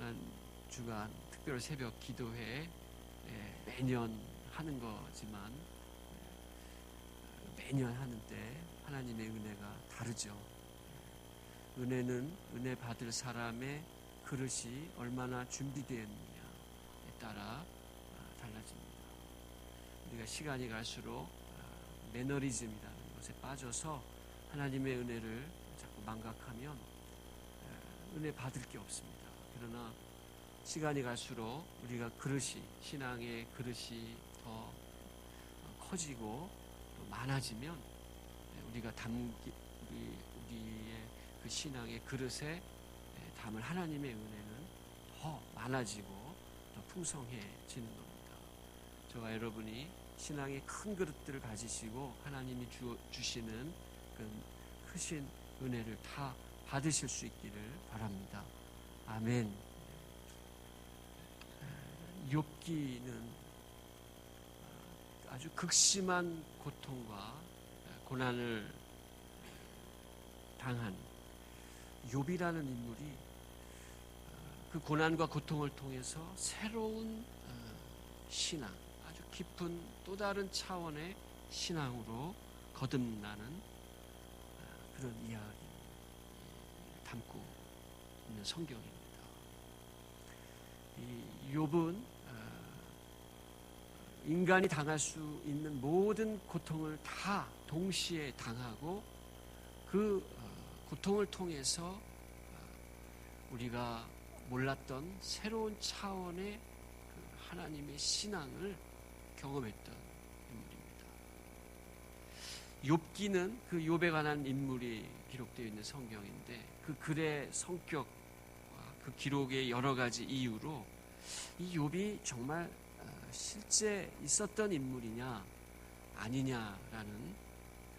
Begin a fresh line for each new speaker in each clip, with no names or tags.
지난 주간 특별 새벽 기도회 매년 하는 거지만 매년 하는 때 하나님의 은혜가 다르죠. 은혜는 은혜 받을 사람의 그릇이 얼마나 준비되어 있느냐에 따라 달라집니다. 우리가 시간이 갈수록 매너리즘이라는 것에 빠져서 하나님의 은혜를 자꾸 망각하면 은혜 받을 게 없습니다. 그러나 시간이 갈수록 우리가 그릇이, 신앙의 그릇이 더 커지고 또 많아지면 우리의 그 신앙의 그릇에 담을 하나님의 은혜는 더 많아지고 더 풍성해지는 겁니다. 저와 여러분이 신앙의 큰 그릇들을 가지시고 하나님이 주시는 그 크신 은혜를 다 받으실 수 있기를 바랍니다. 아멘. 욥기는 아주 극심한 고통과 고난을 당한 욥이라는 인물이 그 고난과 고통을 통해서 새로운 신앙, 아주 깊은 또 다른 차원의 신앙으로 거듭나는 그런 이야기 담고 있는 성경입니다. 이 욥은 인간이 당할 수 있는 모든 고통을 다 동시에 당하고 그 고통을 통해서 우리가 몰랐던 새로운 차원의 하나님의 신앙을 경험했던 인물입니다. 욥기는 그 욥에 관한 인물이 기록되어 있는 성경인데 그 글의 성격과 그 기록의 여러 가지 이유로 이 욥이 정말 실제 있었던 인물이냐 아니냐라는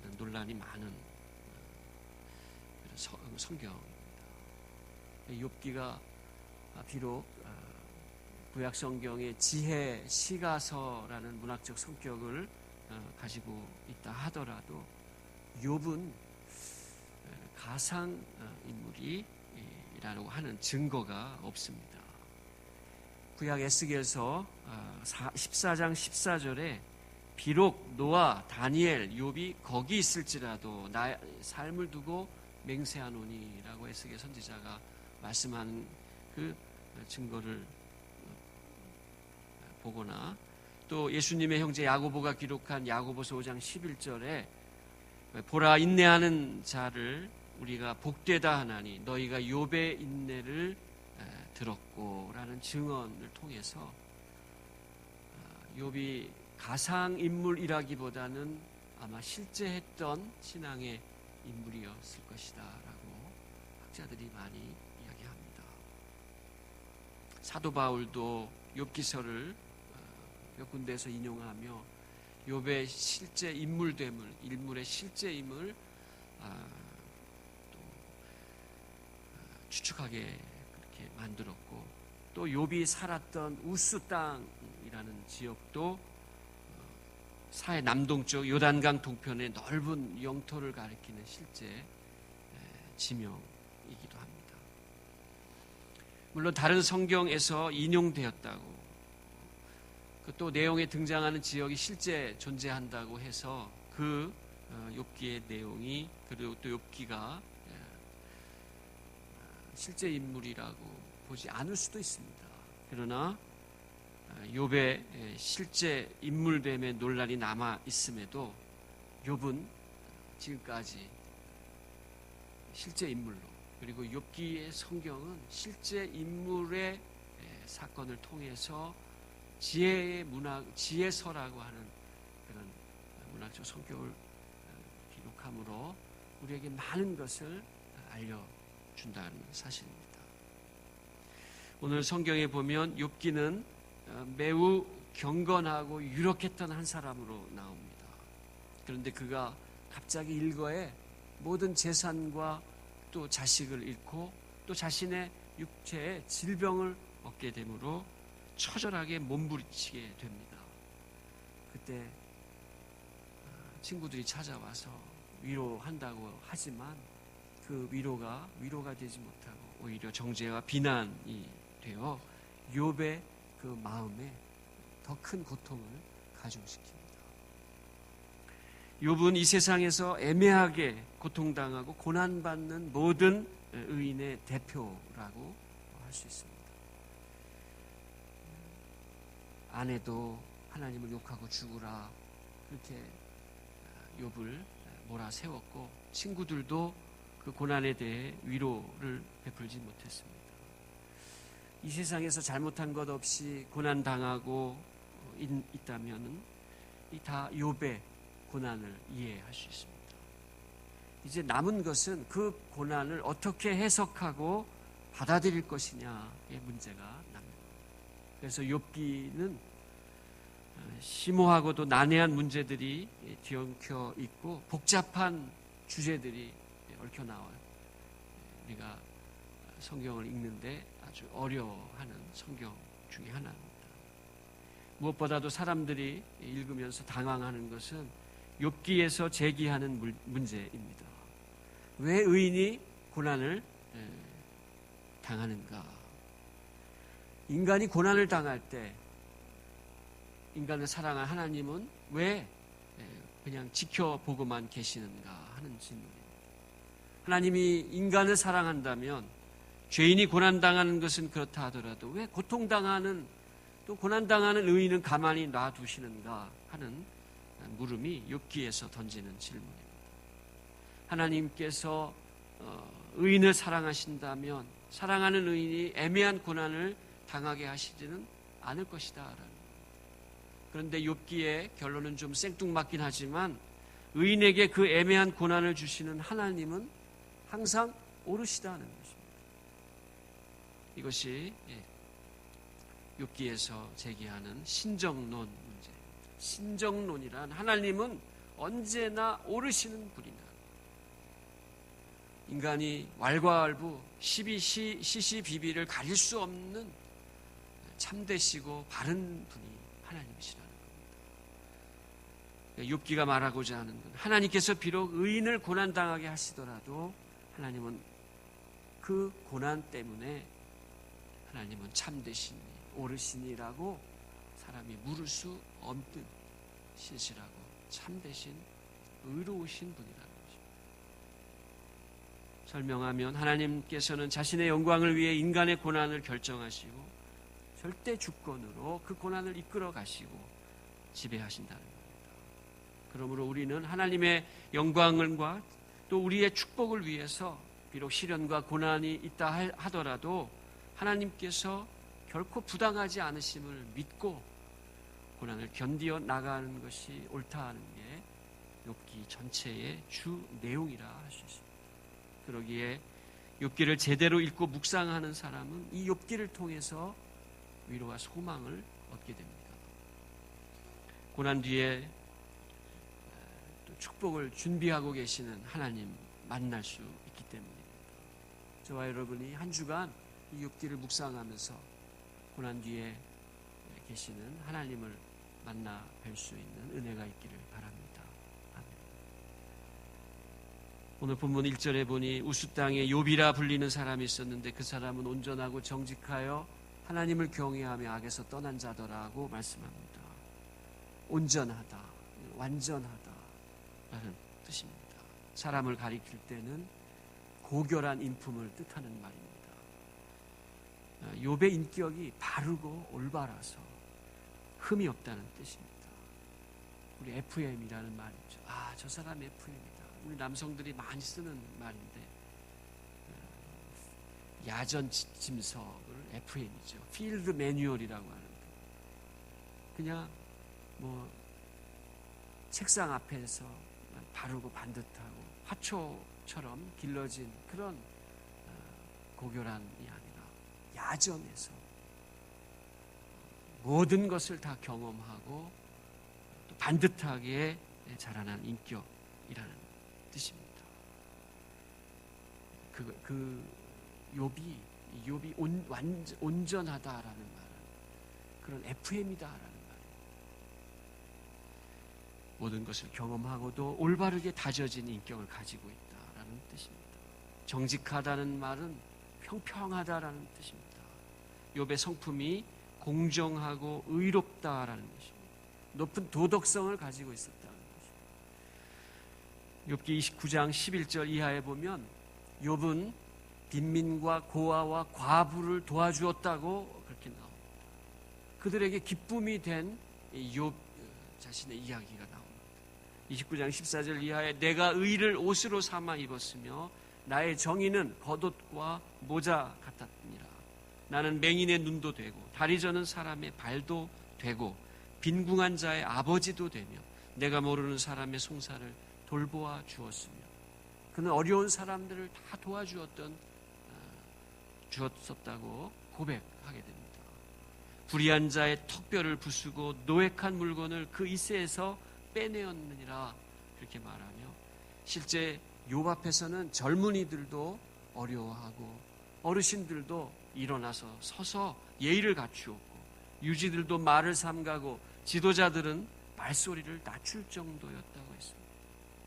그런 논란이 많은 성경입니다. 욥기가 비록 구약 성경의 지혜 시가서라는 문학적 성격을 가지고 있다 하더라도 욥은 가상 인물이라고 하는 증거가 없습니다. 구약 에스겔서 14장 14절에 비록 노아, 다니엘, 욥이 거기 있을지라도 나의 삶을 두고 맹세하노니라고 에스겔 선지자가 말씀한 그 증거를 보거나 또 예수님의 형제 야고보가 기록한 야고보서 5장 11절에 보라 인내하는 자를 우리가 복되다 하나니 너희가 욥의 인내를 들었고 라는 증언을 통해서 욥이 가상인물이라기보다는 아마 실제 했던 신앙의 인물이었을 것이다 라고 학자들이 많이 이야기합니다. 사도 바울도 욥기서를 몇 군데에서 인용하며 욥의 실제 인물의 실제임을 또 추측하게 그렇게 만들었고 또 욥이 살았던 우스 땅이라는 지역도 사해 남동쪽 요단강 동편의 넓은 영토를 가리키는 실제 지명이기도 합니다. 물론 다른 성경에서 인용되었다고 또 내용에 등장하는 지역이 실제 존재한다고 해서 그 욥기의 내용이 그리고 또 욥기가 실제 인물이라고 보지 않을 수도 있습니다. 그러나 욥의 실제 인물됨의 논란이 남아 있음에도 욥은 지금까지 실제 인물로 그리고 욥기의 성경은 실제 인물의 사건을 통해서 지혜서라고 하는 그런 문학적 성격을 기록함으로 우리에게 많은 것을 알려준다는 사실입니다. 오늘 성경에 보면 욥기는 매우 경건하고 유력했던 한 사람으로 나옵니다. 그런데 그가 갑자기 일거에 모든 재산과 또 자식을 잃고 또 자신의 육체에 질병을 얻게 되므로 처절하게 몸부림치게 됩니다. 그때 친구들이 찾아와서 위로한다고 하지만 그 위로가 되지 못하고 오히려 정죄와 비난이 되어 욥의 그 마음에 더 큰 고통을 가중시킵니다. 욥은 이 세상에서 애매하게 고통당하고 고난받는 모든 의인의 대표라고 할 수 있습니다. 아내도 하나님을 욕하고 죽으라 그렇게 욥을 몰아세웠고 친구들도 그 고난에 대해 위로를 베풀지 못했습니다. 이 세상에서 잘못한 것 없이 고난당하고 있다면 이 다 욥의 고난을 이해할 수 있습니다. 이제 남은 것은 그 고난을 어떻게 해석하고 받아들일 것이냐의 문제가 납니다. 그래서 욥기는 심오하고도 난해한 문제들이 뒤엉켜 있고 복잡한 주제들이 얽혀 나와요. 우리가 성경을 읽는데 아주 어려워하는 성경 중에 하나입니다. 무엇보다도 사람들이 읽으면서 당황하는 것은 욥기에서 제기하는 문제입니다. 왜 의인이 고난을 당하는가? 인간이 고난을 당할 때 인간을 사랑한 하나님은 왜 그냥 지켜보고만 계시는가 하는 질문입니다. 하나님이 인간을 사랑한다면 죄인이 고난당하는 것은 그렇다 하더라도 왜 고통당하는 또 고난당하는 의인은 가만히 놔두시는가 하는 물음이 욥기에서 던지는 질문입니다. 하나님께서 의인을 사랑하신다면 사랑하는 의인이 애매한 고난을 당하게 하시지는 않을 것이다 라는. 그런데 욥기의 결론은 좀 생뚱맞긴 하지만 의인에게 그 애매한 고난을 주시는 하나님은 항상 옳으시다는 것입니다. 이것이 욥기에서 제기하는 신정론 문제. 신정론이란 하나님은 언제나 옳으시는 분이다. 인간이 왈가왈부 시시비비를 가릴 수 없는 참되시고 바른 분이 하나님이시라는 겁니다. 욥기가 말하고자 하는 건 하나님께서 비록 의인을 고난당하게 하시더라도 하나님은 그 고난 때문에 하나님은 참되시니 옳으시니라고 사람이 물을 수 없는 신실하고 참되신 의로우신 분이라는 것입니다. 설명하면 하나님께서는 자신의 영광을 위해 인간의 고난을 결정하시고 절대 주권으로 그 고난을 이끌어 가시고 지배하신다는 겁니다. 그러므로 우리는 하나님의 영광과 또 우리의 축복을 위해서 비록 시련과 고난이 있다 하더라도 하나님께서 결코 부당하지 않으심을 믿고 고난을 견디어 나가는 것이 옳다 하는 게 욥기 전체의 주 내용이라 할 수 있습니다. 그러기에 욥기를 제대로 읽고 묵상하는 사람은 이 욥기를 통해서 위로와 소망을 얻게 됩니다. 고난 뒤에 또 축복을 준비하고 계시는 하나님 만날 수 있기 때문입니다. 저와 여러분이 한 주간 이 욥기를 묵상하면서 고난 뒤에 계시는 하나님을 만나 뵐 수 있는 은혜가 있기를 바랍니다. 아멘. 오늘 본문 1절에 보니 우스 땅에 욥이라 불리는 사람이 있었는데 그 사람은 온전하고 정직하여 하나님을 경외하며 악에서 떠난 자더라고 말씀합니다. 온전하다, 완전하다 라는 뜻입니다. 사람을 가리킬 때는 고결한 인품을 뜻하는 말입니다. 욥의 인격이 바르고 올바라서 흠이 없다는 뜻입니다. 우리 FM이라는 말 있죠. 저 사람 FM이다. 우리 남성들이 많이 쓰는 말인데 야전 짐석을 FM이죠. 필드 매뉴얼이라고 하는데 그냥 책상 앞에서 바르고 반듯하고 화초처럼 길러진 그런 고결함이 아니라 야전에서 모든 것을 다 경험하고 또 반듯하게 자라난 인격이라는 뜻입니다. 욥이 온전하다라는 말은 그런 FM이다라는 말이에요. 모든 것을 경험하고도 올바르게 다져진 인격을 가지고 있다라는 뜻입니다. 정직하다는 말은 평평하다라는 뜻입니다. 욥의 성품이 공정하고 의롭다라는 것입니다. 높은 도덕성을 가지고 있었다는 것입니다. 욥기 29장 11절 이하에 보면 욥은 빈민과 고아와 과부를 도와주었다고 그렇게 나옵니다. 그들에게 기쁨이 된 욥 자신의 이야기가 나옵니다. 29장 14절 이하에 내가 의를 옷으로 삼아 입었으며 나의 정의는 겉옷과 모자 같았느니라. 나는 맹인의 눈도 되고 다리 저는 사람의 발도 되고 빈궁한 자의 아버지도 되며 내가 모르는 사람의 송사를 돌보아 주었으며 그는 어려운 사람들을 다 주었었다고 고백하게 됩니다. 불의한 자의 턱뼈를 부수고 노획한 물건을 그 이새에서 빼내었느니라 그렇게 말하며 실제 욥 앞에서는 젊은이들도 어려워하고 어르신들도 일어나서 서서 예의를 갖추었고 유지들도 말을 삼가고 지도자들은 말소리를 낮출 정도였다고 했습니다.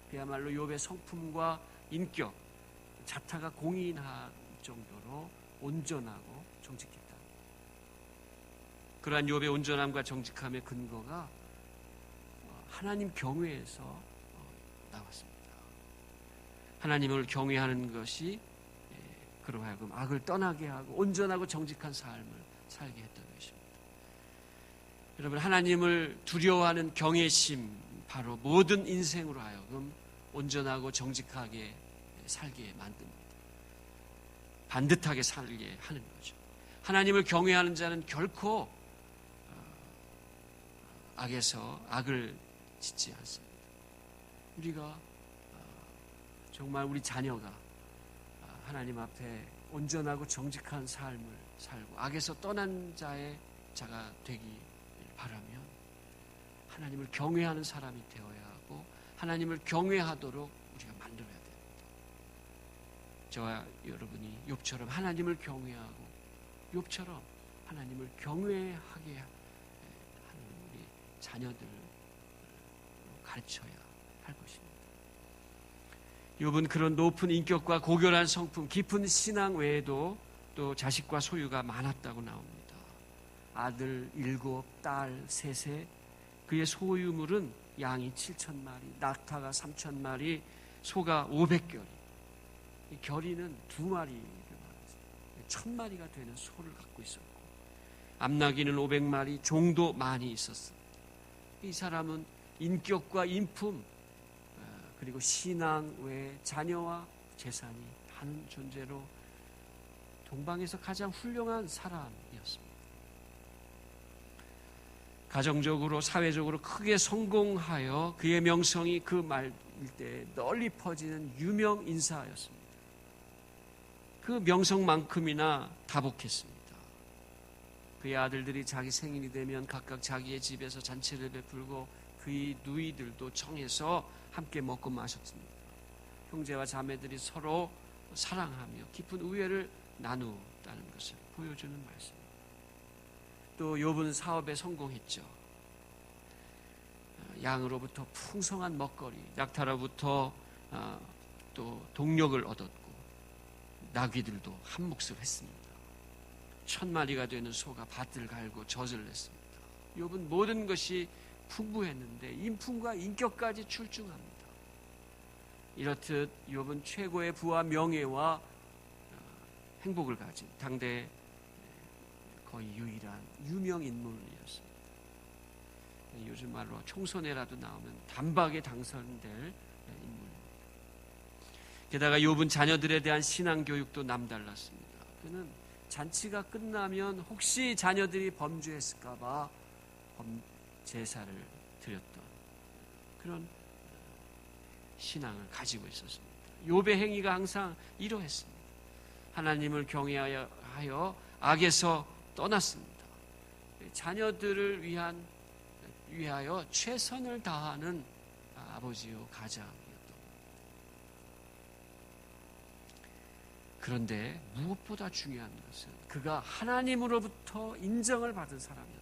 그야말로 욥의 성품과 인격, 자타가 공인할 정도로 온전하고 정직했다. 그러한 욥의 온전함과 정직함의 근거가 하나님 경외에서 나왔습니다. 하나님을 경외하는 것이 그로 하여금 악을 떠나게 하고 온전하고 정직한 삶을 살게 했던 것입니다. 여러분, 하나님을 두려워하는 경외심, 바로 모든 인생으로 하여금 온전하고 정직하게 살게 만듭니다. 반듯하게 살게 하는 거죠. 하나님을 경외하는 자는 결코 악을 짓지 않습니다. 우리가 정말 우리 자녀가 하나님 앞에 온전하고 정직한 삶을 살고 악에서 떠난 자가 되기 바라면 하나님을 경외하는 사람이 되어야 하고 하나님을 경외하도록 우리가 만들어야 됩니다. 저와 여러분이 욥처럼 하나님을 경외하고 욥처럼 하나님을 경외하게 하는 우리 자녀들을 가르쳐야 할 것입니다. 욥은 그런 높은 인격과 고결한 성품, 깊은 신앙 외에도 또 자식과 소유가 많았다고 나옵니다. 아들 7, 딸 3, 그의 소유물은 양이 7,000마리, 낙타가 3,000마리, 소가 500결이. 이 결이는 2마리, 1,000마리가 되는 소를 갖고 있었고, 암나귀는 500마리, 종도 많이 있었습니다. 이 사람은 인격과 인품, 그리고 신앙 외에 자녀와 재산이 한 존재로 동방에서 가장 훌륭한 사람이었습니다. 가정적으로 사회적으로 크게 성공하여 그의 명성이 그 말 일대에 널리 퍼지는 유명 인사였습니다. 그 명성만큼이나 다복했습니다. 그의 아들들이 자기 생일이 되면 각각 자기의 집에서 잔치를 베풀고 그의 누이들도 청해서 함께 먹고 마셨습니다. 형제와 자매들이 서로 사랑하며 깊은 우애를 나누었다는 것을 보여주는 말씀입니다. 또 욥은 사업에 성공했죠. 양으로부터 풍성한 먹거리, 낙타로부터 또 동력을 얻었고 나귀들도 한 몫을 했습니다. 1,000마리가 되는 소가 밭을 갈고 젖을 냈습니다. 욥은 모든 것이 풍부했는데 인품과 인격까지 출중합니다. 이렇듯 욥은 최고의 부와 명예와 행복을 가진 당대 거의 유일한 유명 인물이었습니다. 요즘 말로 총선에라도 나오면 단박에 당선될 인물입니다. 게다가 욥은 자녀들에 대한 신앙 교육도 남달랐습니다. 그는 잔치가 끝나면 혹시 자녀들이 범죄했을까 봐 제사를 드렸던 그런 신앙을 가지고 있었습니다. 욥의 행위가 항상 이러했습니다. 하나님을 경외하여 악에서 떠났습니다. 자녀들을 위하여 최선을 다하는 아버지요 가장이었던 겁니다. 그런데 무엇보다 중요한 것은 그가 하나님으로부터 인정을 받은 사람이었다.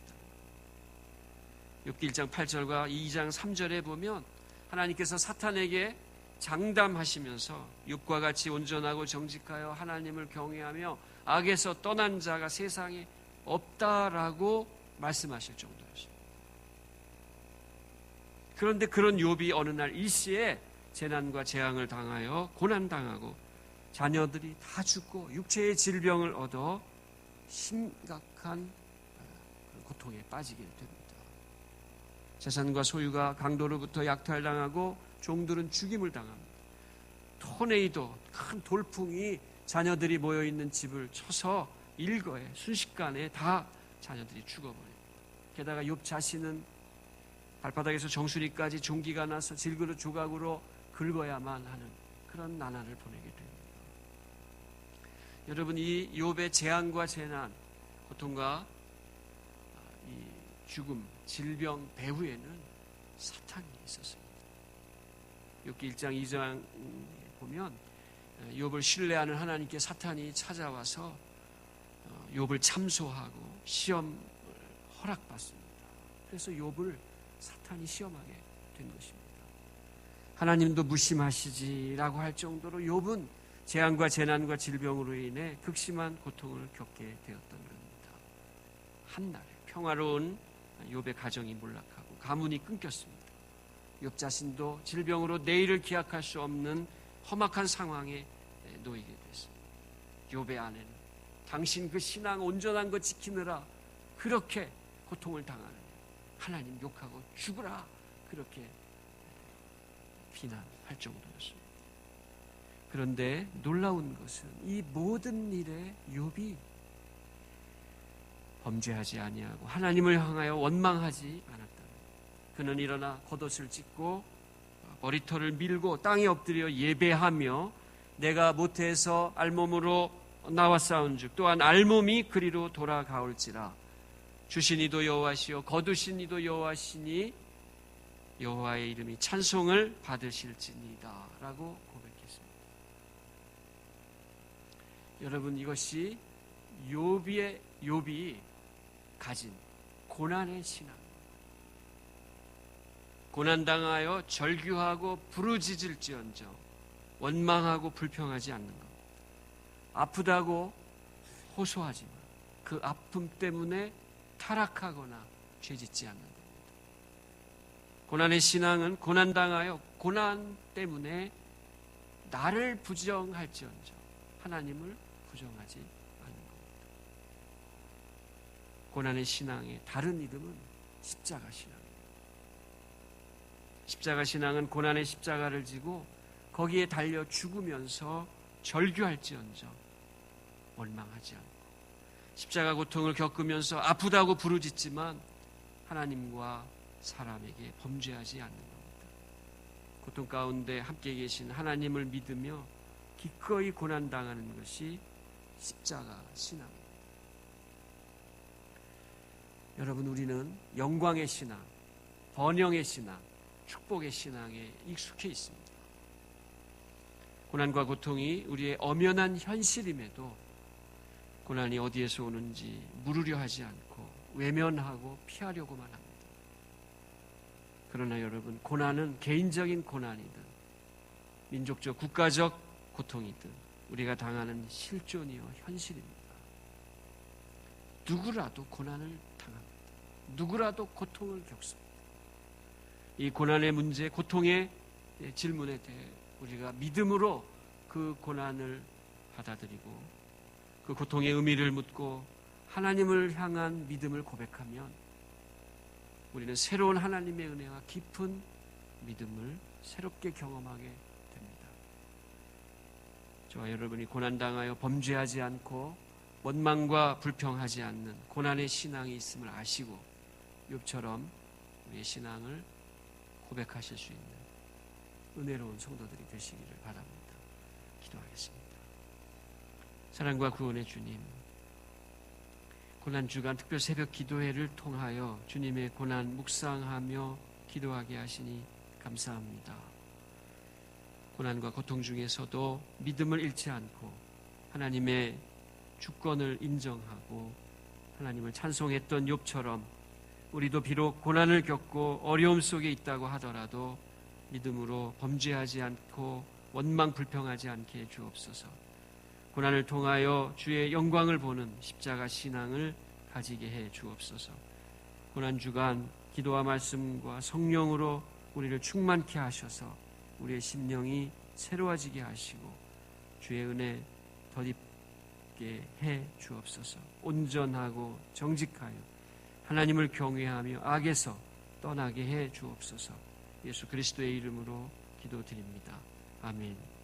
욥기 1장 8절과 2장 3절에 보면 하나님께서 사탄에게 장담하시면서 욥과 같이 온전하고 정직하여 하나님을 경외하며 악에서 떠난 자가 세상에 없다라고 말씀하실 정도였습니다. 그런데 그런 욥이 어느 날 일시에 재난과 재앙을 당하여 고난당하고 자녀들이 다 죽고 육체의 질병을 얻어 심각한 고통에 빠지게 됩니다. 재산과 소유가 강도로부터 약탈당하고 종들은 죽임을 당합니다. 토네이도, 큰 돌풍이 자녀들이 모여있는 집을 쳐서 일거에 순식간에 다 자녀들이 죽어버립니다. 게다가 욥 자신은 발바닥에서 정수리까지 종기가 나서 질그릇 조각으로 긁어야만 하는 그런 나날을 보내게 됩니다. 여러분, 이 욥의 재앙과 재난, 고통과 이 죽음, 질병 배후에는 사탄이 있었습니다. 욥기 1장 2장 보면 욥을 신뢰하는 하나님께 사탄이 찾아와서 욥을 참소하고 시험을 허락받습니다. 그래서 욥을 사탄이 시험하게 된 것입니다. 하나님도 무심하시지라고 할 정도로 욥은 재앙과 재난과 질병으로 인해 극심한 고통을 겪게 되었던 겁니다. 한날에 평화로운 욥의 가정이 몰락하고 가문이 끊겼습니다. 욥 자신도 질병으로 내일을 기약할 수 없는 험악한 상황에 놓이게 됐습니다. 욥의 아내는 당신 그 신앙 온전한 것 지키느라 그렇게 고통을 당하느냐, 하나님 욕하고 죽으라, 그렇게 비난할 정도였습니다. 그런데 놀라운 것은 이 모든 일에 욥이 범죄하지 아니하고 하나님을 향하여 원망하지 않았다. 그는 일어나 겉옷을 찢고 머리털을 밀고 땅에 엎드려 예배하며 내가 모태에서 알몸으로 나와 싸운즉 또한 알몸이 그리로 돌아가올지라. 주신 이도 여호와시요 거두신 이도 여호와시니 여호와의 이름이 찬송을 받으실지니이다 라고 고백했습니다. 여러분, 이것이 욥이 가진 고난의 신앙, 고난당하여 절규하고 부르짖을지언정 원망하고 불평하지 않는 것, 아프다고 호소하지만 그 아픔 때문에 타락하거나 죄짓지 않는 겁니다. 고난의 신앙은 고난당하여 고난 때문에 나를 부정할지언정 하나님을 부정하지 않는 겁니다. 고난의 신앙의 다른 이름은 십자가 신앙입니다. 십자가 신앙은 고난의 십자가를 지고 거기에 달려 죽으면서 절규할지언정 원망하지 않고 십자가 고통을 겪으면서 아프다고 부르짖지만 하나님과 사람에게 범죄하지 않는 겁니다. 고통 가운데 함께 계신 하나님을 믿으며 기꺼이 고난당하는 것이 십자가 신앙입니다. 여러분, 우리는 영광의 신앙, 번영의 신앙, 축복의 신앙에 익숙해 있습니다. 고난과 고통이 우리의 엄연한 현실임에도 고난이 어디에서 오는지 물으려 하지 않고 외면하고 피하려고만 합니다. 그러나 여러분, 고난은 개인적인 고난이든 민족적, 국가적 고통이든 우리가 당하는 실존이요 현실입니다. 누구라도 고난을 당합니다. 누구라도 고통을 겪습니다. 이 고난의 문제, 고통의 질문에 대해 우리가 믿음으로 그 고난을 받아들이고 그 고통의 의미를 묻고 하나님을 향한 믿음을 고백하면 우리는 새로운 하나님의 은혜와 깊은 믿음을 새롭게 경험하게 됩니다. 저와 여러분이 고난당하여 범죄하지 않고 원망과 불평하지 않는 고난의 신앙이 있음을 아시고 욥처럼 우리의 신앙을 고백하실 수 있는 은혜로운 성도들이 되시기를 바랍니다. 기도하겠습니다. 사랑과 구원의 주님, 고난주간 특별 새벽 기도회를 통하여 주님의 고난 묵상하며 기도하게 하시니 감사합니다. 고난과 고통 중에서도 믿음을 잃지 않고 하나님의 주권을 인정하고 하나님을 찬송했던 욥처럼 우리도 비록 고난을 겪고 어려움 속에 있다고 하더라도 믿음으로 범죄하지 않고 원망 불평하지 않게 해 주옵소서. 고난을 통하여 주의 영광을 보는 십자가 신앙을 가지게 해 주옵소서. 고난주간 기도와 말씀과 성령으로 우리를 충만케 하셔서 우리의 심령이 새로워지게 하시고 주의 은혜 덧입게 해 주옵소서. 온전하고 정직하여 하나님을 경외하며 악에서 떠나게 해 주옵소서. 예수 그리스도의 이름으로 기도드립니다. 아멘.